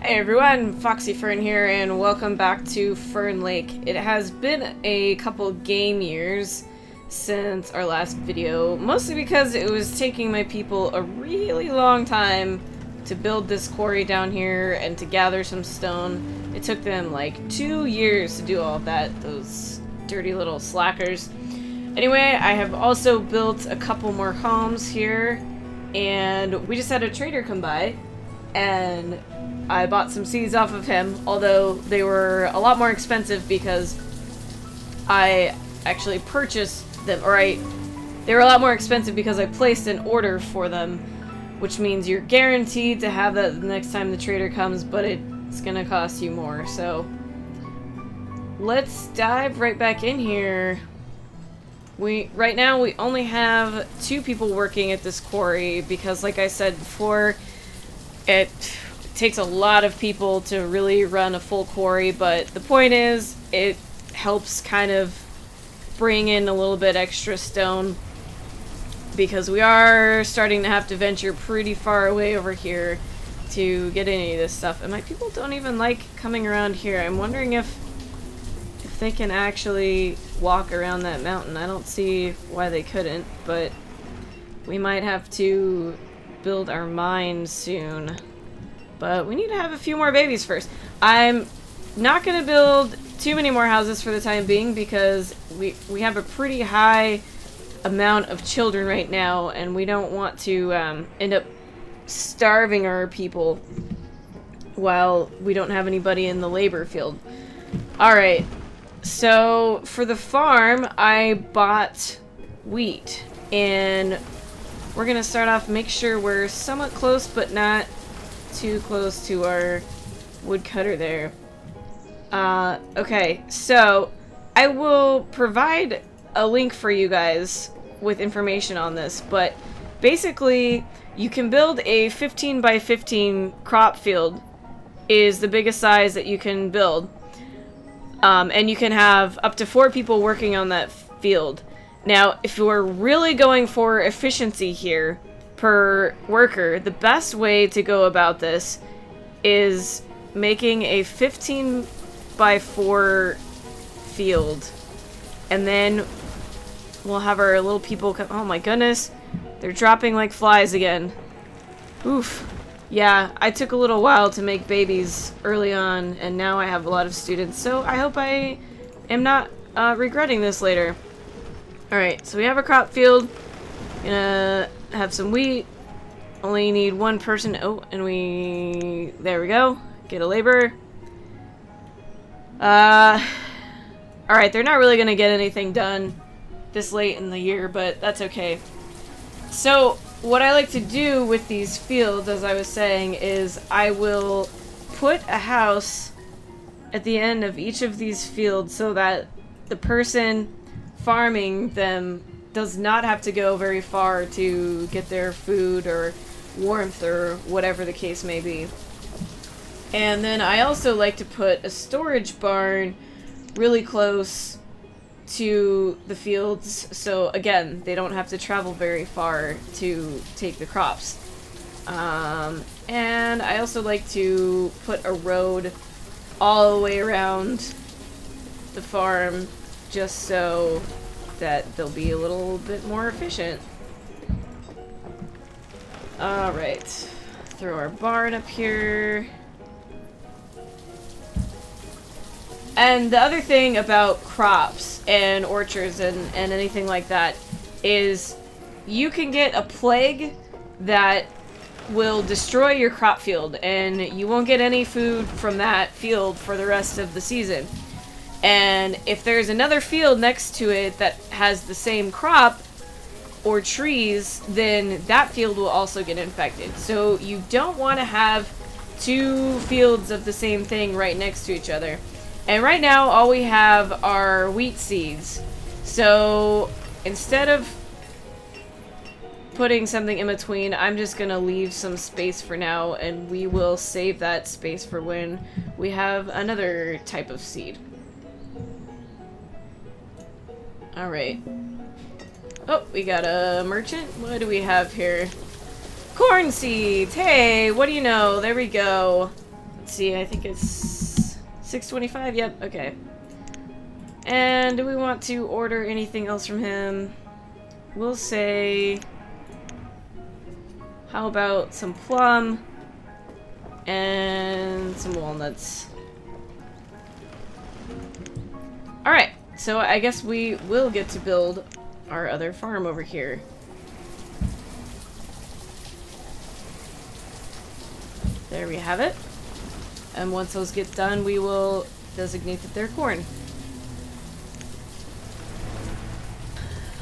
Hey everyone, Foxy Fern here, and welcome back to Fernlake. It has been a couple game years since our last video, mostly because it was taking my people a really long time to build this quarry down here and to gather some stone. It took them like 2 years to do all of that, those dirty little slackers. Anyway, I have also built a couple more homes here, and we just had a trader come by, and I bought some seeds off of him, although they were a lot more expensive because I actually purchased them, they were a lot more expensive because I placed an order for them, which means you're guaranteed to have that the next time the trader comes, but it's gonna cost you more, so let's dive right back in here. Right now we only have 2 people working at this quarry because, like I said before, it takes a lot of people to really run a full quarry, but the point is, it helps kind of bring in a little bit extra stone because we are starting to have to venture pretty far away over here to get any of this stuff, and my people don't even like coming around here. I'm wondering if they can actually walk around that mountain. I don't see why they couldn't, but we might have to build our mine soon. But we need to have a few more babies first. I'm not going to build too many more houses for the time being because we have a pretty high amount of children right now, and we don't want to end up starving our people while we don't have anybody in the labor field. Alright, so for the farm, I bought wheat, and we're going to start off, make sure we're somewhat close, but not too close to our woodcutter there. Okay, so I will provide a link for you guys with information on this, but basically you can build a 15 by 15 crop field is the biggest size that you can build, and you can have up to 4 people working on that field. Now, if you're really going for efficiency here per worker, the best way to go about this is making a 15 by 4 field, and then we'll have our little people come. Oh my goodness, they're dropping like flies again. Oof. Yeah, I took a little while to make babies early on, and now I have a lot of students, so I hope I am not regretting this later. Alright, so we have a crop field. Gonna have some wheat. Only need 1 person. Oh, and there we go. Get a laborer. Alright, they're not really gonna get anything done this late in the year, but that's okay. So, what I like to do with these fields, as I was saying, is I will put a house at the end of each of these fields so that the person farming them does not have to go very far to get their food or warmth or whatever the case may be. And then I also like to put a storage barn really close to the fields, so again, they don't have to travel very far to take the crops. And I also like to put a road all the way around the farm just so that they'll be a little bit more efficient. Alright, throw our barn up here. And the other thing about crops and orchards and anything like that is you can get a plague that will destroy your crop field, and you won't get any food from that field for the rest of the season. And if there's another field next to it that has the same crop or trees, then that field will also get infected. So you don't want to have 2 fields of the same thing right next to each other. And right now all we have are wheat seeds. So instead of putting something in between, I'm just gonna leave some space for now, and we will save that space for when we have another type of seed. Alright. Oh, we got a merchant. What do we have here? Corn seeds! Hey, what do you know? There we go. Let's see, I think it's 625. Yep, okay. And do we want to order anything else from him? We'll say, how about some plum and some walnuts? Alright, so I guess we will get to build our other farm over here. There we have it. And once those get done, we will designate that they're corn.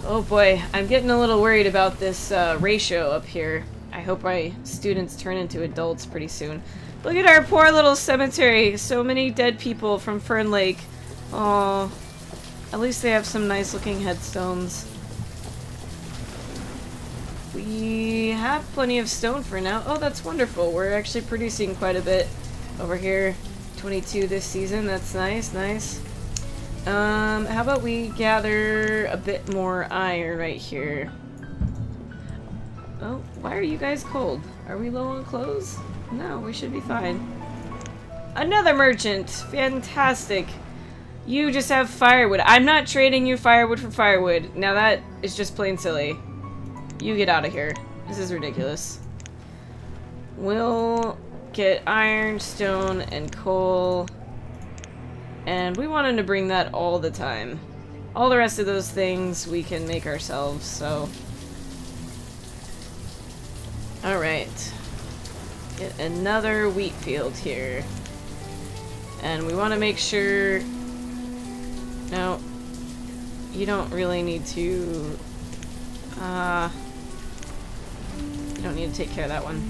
Oh boy, I'm getting a little worried about this ratio up here. I hope my students turn into adults pretty soon. Look at our poor little cemetery. So many dead people from Fernlake. Oh, at least they have some nice looking headstones. We have plenty of stone for now. Oh, that's wonderful. We're actually producing quite a bit over here. 22 this season. That's nice, nice. How about we gather a bit more iron right here? Oh, why are you guys cold? Are we low on clothes? No, we should be fine. Another merchant! Fantastic! You just have firewood. I'm not trading you firewood for firewood. Now that is just plain silly. You get out of here. This is ridiculous. We'll get iron, stone, and coal. And we want him to bring that all the time. All the rest of those things we can make ourselves, so... Alright. Get another wheat field here. And we want to make sure... No. You don't really need to... You don't need to take care of that one.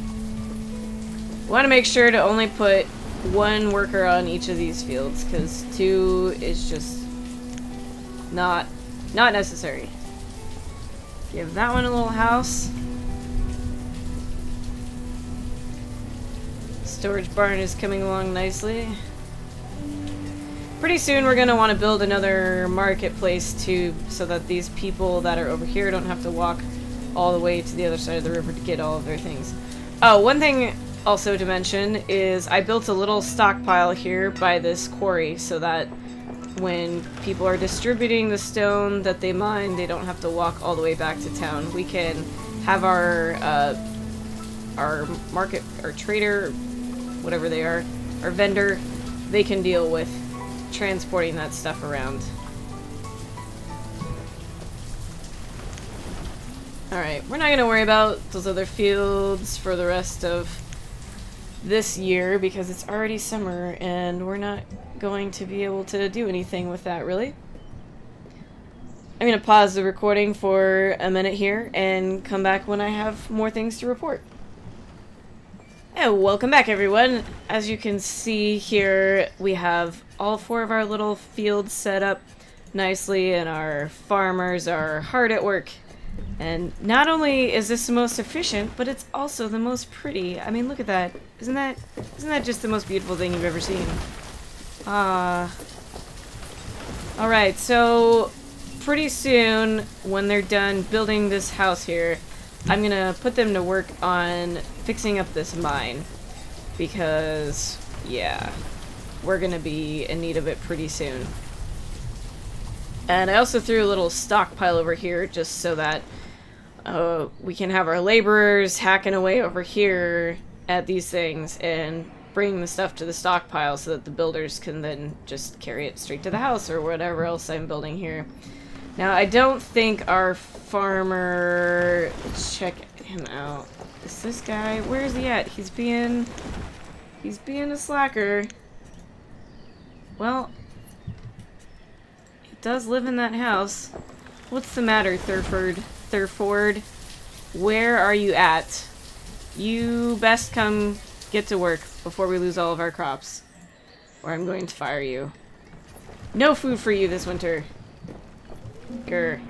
We want to make sure to only put one worker on each of these fields, because 2 is just not necessary. Give that one a little house. Storage barn is coming along nicely. Pretty soon we're going to want to build another marketplace too, so that these people that are over here don't have to walk all the way to the other side of the river to get all of their things. Oh, one thing also to mention is I built a little stockpile here by this quarry so that when people are distributing the stone that they mine, they don't have to walk all the way back to town. We can have our market, our trader, whatever they are, our vendor, they can deal with transporting that stuff around. Alright, we're not going to worry about those other fields for the rest of this year because it's already summer and we're not going to be able to do anything with that, really. I'm going to pause the recording for a minute here and come back when I have more things to report. And welcome back, everyone. As you can see here, we have all 4 of our little fields set up nicely and our farmers are hard at work. And not only is this the most efficient, but it's also the most pretty. I mean, look at that. Isn't that just the most beautiful thing you've ever seen? Alright, so pretty soon, when they're done building this house here, I'm gonna put them to work on fixing up this mine. Because, yeah, we're gonna be in need of it pretty soon. And I also threw a little stockpile over here just so that we can have our laborers hacking away over here at these things and bring the stuff to the stockpile so that the builders can then just carry it straight to the house or whatever else I'm building here. Now, I don't think our farmer... Check him out. Is this guy... Where is he at? He's being a slacker. Well... does live in that house. What's the matter, Thurford? Where are you at? You best come get to work before we lose all of our crops, or I'm going to fire you. No food for you this winter. Grr.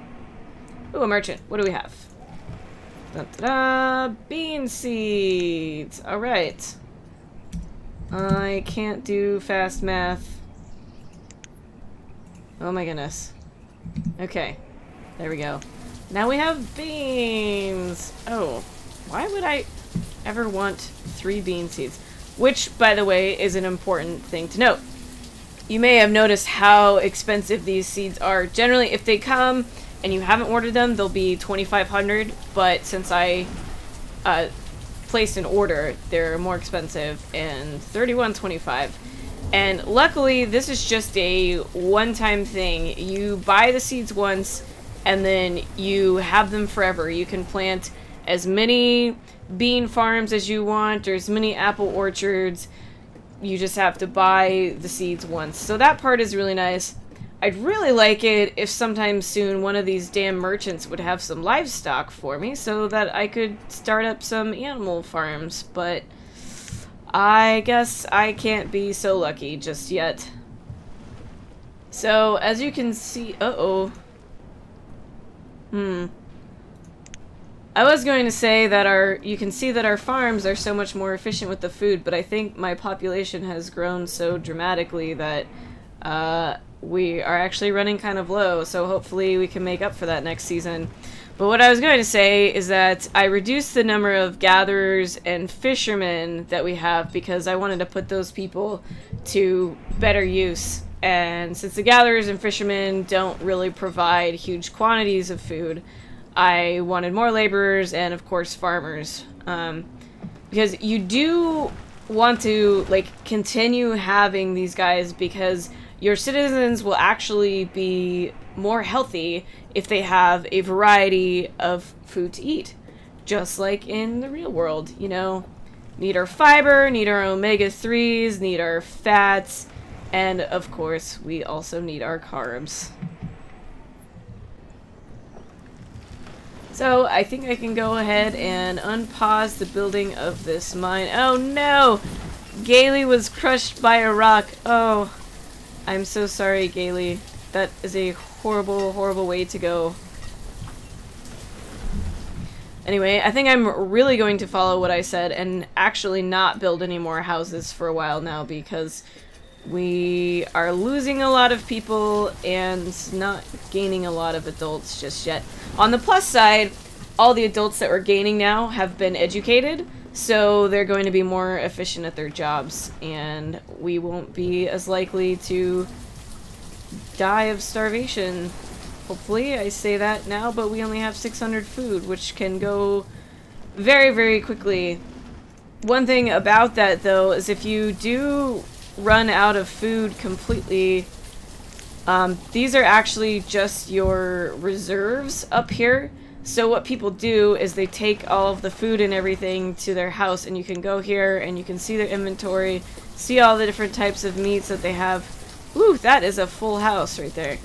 Ooh, a merchant. What do we have? Da-da-da! Bean seeds! Alright. I can't do fast math. Oh my goodness. Okay. There we go. Now we have beans! Oh. Why would I ever want 3 bean seeds? which, by the way, is an important thing to note. You may have noticed how expensive these seeds are. Generally, if they come and you haven't ordered them, they'll be 2,500, but since I placed an order, they're more expensive and 31.25. And luckily, this is just a one-time thing. You buy the seeds once, and then you have them forever. You can plant as many bean farms as you want, or as many apple orchards. You just have to buy the seeds once. So that part is really nice. I'd really like it if sometime soon one of these damn merchants would have some livestock for me so that I could start up some animal farms, but I guess I can't be so lucky just yet. So, as you can see... I was going to say that you can see that our farms are so much more efficient with the food, but I think my population has grown so dramatically that we are actually running kind of low, so hopefully we can make up for that next season. But what I was going to say is that I reduced the number of gatherers and fishermen that we have because I wanted to put those people to better use. And since the gatherers and fishermen don't really provide huge quantities of food, I wanted more laborers and, of course, farmers. Because you do want to, like, continue having these guys because your citizens will actually be more healthy if they have a variety of food to eat. Just like in the real world, you know? Need our fiber, need our omega-3s, need our fats, and, of course, we also need our carbs. So, I think I can go ahead and unpause the building of this mine. Oh no! Gailey was crushed by a rock. Oh, I'm so sorry, Gailey. That is a horrible, horrible way to go. Anyway, I think I'm really going to follow what I said and actually not build any more houses for a while now because we are losing a lot of people and not gaining a lot of adults just yet. On the plus side, all the adults that we're gaining now have been educated, so they're going to be more efficient at their jobs, and we won't be as likely to die of starvation. Hopefully, I say that now, but we only have 600 food, which can go very, very quickly. One thing about that, though, is if you do run out of food completely, these are actually just your reserves up here. So what people do is they take all of the food and everything to their house, and you can go here and you can see their inventory, see all the different types of meats that they have. Ooh, that is a full house right there.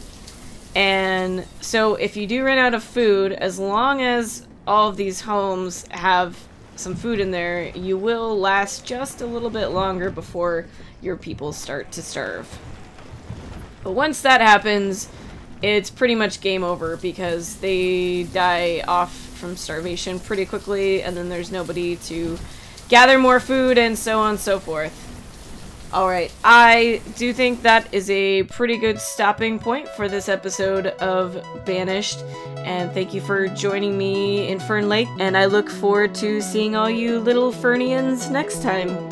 And so if you do run out of food, as long as all of these homes have some food in there, you will last just a little bit longer before your people start to starve. But once that happens, it's pretty much game over because they die off from starvation pretty quickly, and then there's nobody to gather more food and so on and so forth. Alright, I do think that is a pretty good stopping point for this episode of Banished, and thank you for joining me in Fernlake, and I look forward to seeing all you little Fernians next time.